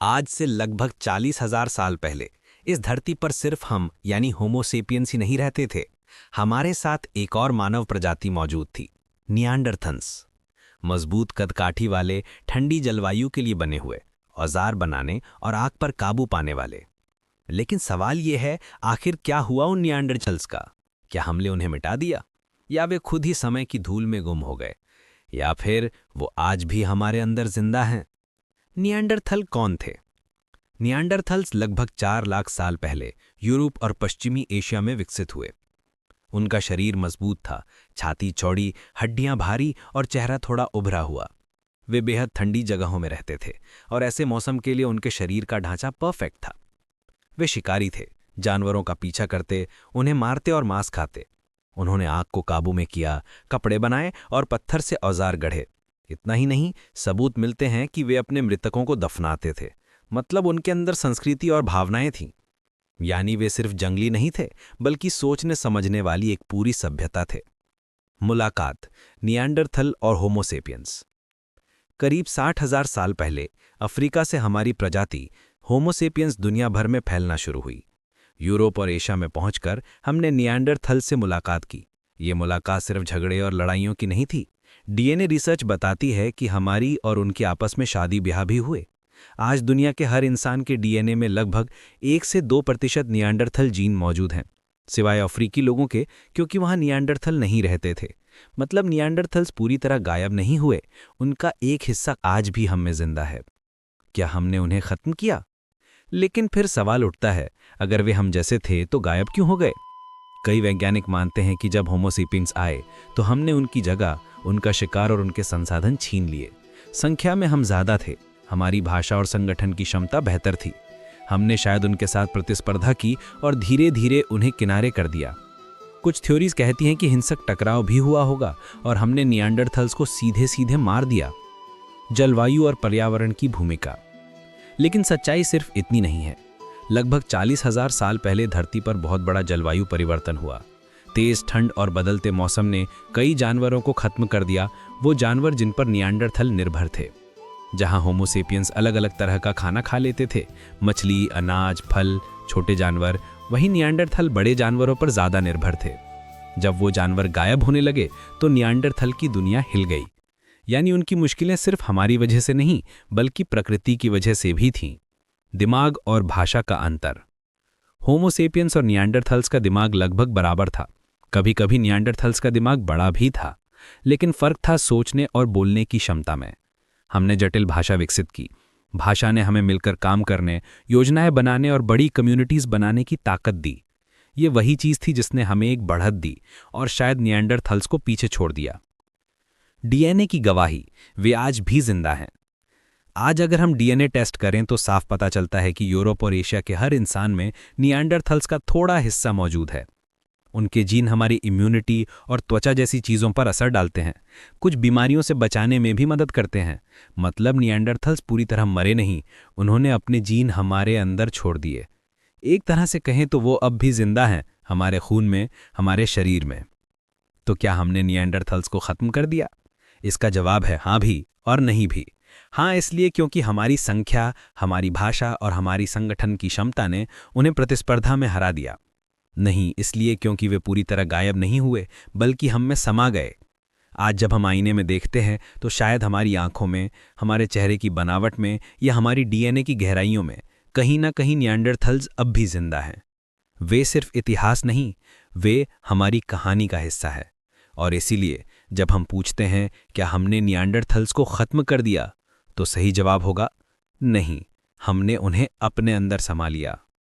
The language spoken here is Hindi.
आज से लगभग 40,000 साल पहले इस धरती पर सिर्फ हम यानी होमो सेपियंस ही नहीं रहते थे। हमारे साथ एक और मानव प्रजाति मौजूद थी, नियांडरथल्स। मजबूत कदकाठी वाले, ठंडी जलवायु के लिए बने हुए, औजार बनाने और आग पर काबू पाने वाले। लेकिन सवाल ये है, आखिर क्या हुआ उन नियांडरथल्स का? क्या हमने उन्हें मिटा दिया, या वे खुद ही समय की धूल में गुम हो गए, या फिर वो आज भी हमारे अंदर जिंदा हैं? नियांडरथल कौन थे? नियांडरथल्स लगभग 4 लाख साल पहले यूरोप और पश्चिमी एशिया में विकसित हुए। उनका शरीर मजबूत था, छाती चौड़ी, हड्डियां भारी और चेहरा थोड़ा उभरा हुआ। वे बेहद ठंडी जगहों में रहते थे और ऐसे मौसम के लिए उनके शरीर का ढांचा परफेक्ट था। वे शिकारी थे, जानवरों का पीछा करते, उन्हें मारते और मांस खाते। उन्होंने आग को काबू में किया, कपड़े बनाए और पत्थर से औजार गढ़े। इतना ही नहीं, सबूत मिलते हैं कि वे अपने मृतकों को दफनाते थे। मतलब उनके अंदर संस्कृति और भावनाएं थीं। यानी वे सिर्फ जंगली नहीं थे, बल्कि सोचने समझने वाली एक पूरी सभ्यता थे। मुलाकात, नियांडरथल और होमो सेपियंस। करीब 60,000 साल पहले अफ्रीका से हमारी प्रजाति होमो सेपियंस दुनिया भर में फैलना शुरू हुई। यूरोप और एशिया में पहुंचकर हमने नियांडरथल से मुलाकात की। ये मुलाकात सिर्फ झगड़े और लड़ाइयों की नहीं थी। डीएनए रिसर्च बताती है कि हमारी और उनके आपस में शादी ब्याह भी हुए। आज दुनिया के हर इंसान के डीएनए में लगभग 1 से 2% नियांडरथल जीन मौजूद हैं, सिवाय अफ्रीकी लोगों के, क्योंकि वहां नियांडरथल नहीं रहते थे। मतलब नियांडरथल्स पूरी तरह गायब नहीं हुए, उनका एक हिस्सा आज भी हम में जिंदा है। क्या हमने उन्हें खत्म किया? लेकिन फिर सवाल उठता है, अगर वे हम जैसे थे तो गायब क्यों हो गए? कई वैज्ञानिक मानते हैं कि जब होमो सेपियंस आए तो हमने उनकी जगह, उनका शिकार और उनके संसाधन छीन लिए। संख्या में हम ज्यादा थे, हमारी भाषा और संगठन की क्षमता बेहतर थी। हमने शायद उनके साथ प्रतिस्पर्धा की और धीरे धीरे उन्हें किनारे कर दिया। कुछ थ्योरीज कहती हैं कि हिंसक टकराव भी हुआ होगा और हमने नियांडरथल्स को सीधे सीधे मार दिया। जलवायु और पर्यावरण की भूमिका। लेकिन सच्चाई सिर्फ इतनी नहीं है। लगभग 40,000 साल पहले धरती पर बहुत बड़ा जलवायु परिवर्तन हुआ। तेज ठंड और बदलते मौसम ने कई जानवरों को खत्म कर दिया, वो जानवर जिन पर नियांडरथल निर्भर थे। जहां होमो सेपियंस अलग अलग तरह का खाना खा लेते थे, मछली, अनाज, फल, छोटे जानवर, वहीं नियांडरथल बड़े जानवरों पर ज्यादा निर्भर थे। जब वो जानवर गायब होने लगे तो नियांडरथल की दुनिया हिल गई। यानी उनकी मुश्किलें सिर्फ हमारी वजह से नहीं, बल्कि प्रकृति की वजह से भी थीं। दिमाग और भाषा का अंतर। होमो सेपियंस और नियांडरथल्स का दिमाग लगभग बराबर था। कभी कभी नियांडरथल्स का दिमाग बड़ा भी था, लेकिन फर्क था सोचने और बोलने की क्षमता में। हमने जटिल भाषा विकसित की। भाषा ने हमें मिलकर काम करने, योजनाएं बनाने और बड़ी कम्युनिटीज बनाने की ताकत दी। ये वही चीज थी जिसने हमें एक बढ़त दी और शायद नियांडरथल्स को पीछे छोड़ दिया। डीएनए की गवाही, वे आज भी जिंदा हैं। आज अगर हम डीएनए टेस्ट करें तो साफ पता चलता है कि यूरोप और एशिया के हर इंसान में नियांडरथल्स का थोड़ा हिस्सा मौजूद है। उनके जीन हमारी इम्यूनिटी और त्वचा जैसी चीज़ों पर असर डालते हैं, कुछ बीमारियों से बचाने में भी मदद करते हैं। मतलब नियांडरथल्स पूरी तरह मरे नहीं, उन्होंने अपने जीन हमारे अंदर छोड़ दिए। एक तरह से कहें तो वो अब भी जिंदा हैं, हमारे खून में, हमारे शरीर में। तो क्या हमने नियांडरथल्स को खत्म कर दिया? इसका जवाब है हाँ भी और नहीं भी। हाँ इसलिए क्योंकि हमारी संख्या, हमारी भाषा और हमारी संगठन की क्षमता ने उन्हें प्रतिस्पर्धा में हरा दिया। नहीं इसलिए क्योंकि वे पूरी तरह गायब नहीं हुए, बल्कि हम में समा गए। आज जब हम आईने में देखते हैं तो शायद हमारी आंखों में, हमारे चेहरे की बनावट में या हमारी डीएनए की गहराइयों में कहीं ना कहीं नियांडरथल्स अब भी जिंदा हैं। वे सिर्फ इतिहास नहीं, वे हमारी कहानी का हिस्सा है। और इसीलिए जब हम पूछते हैं क्या हमने नियांडरथल्स को खत्म कर दिया, तो सही जवाब होगा नहीं, हमने उन्हें अपने अंदर समा लिया।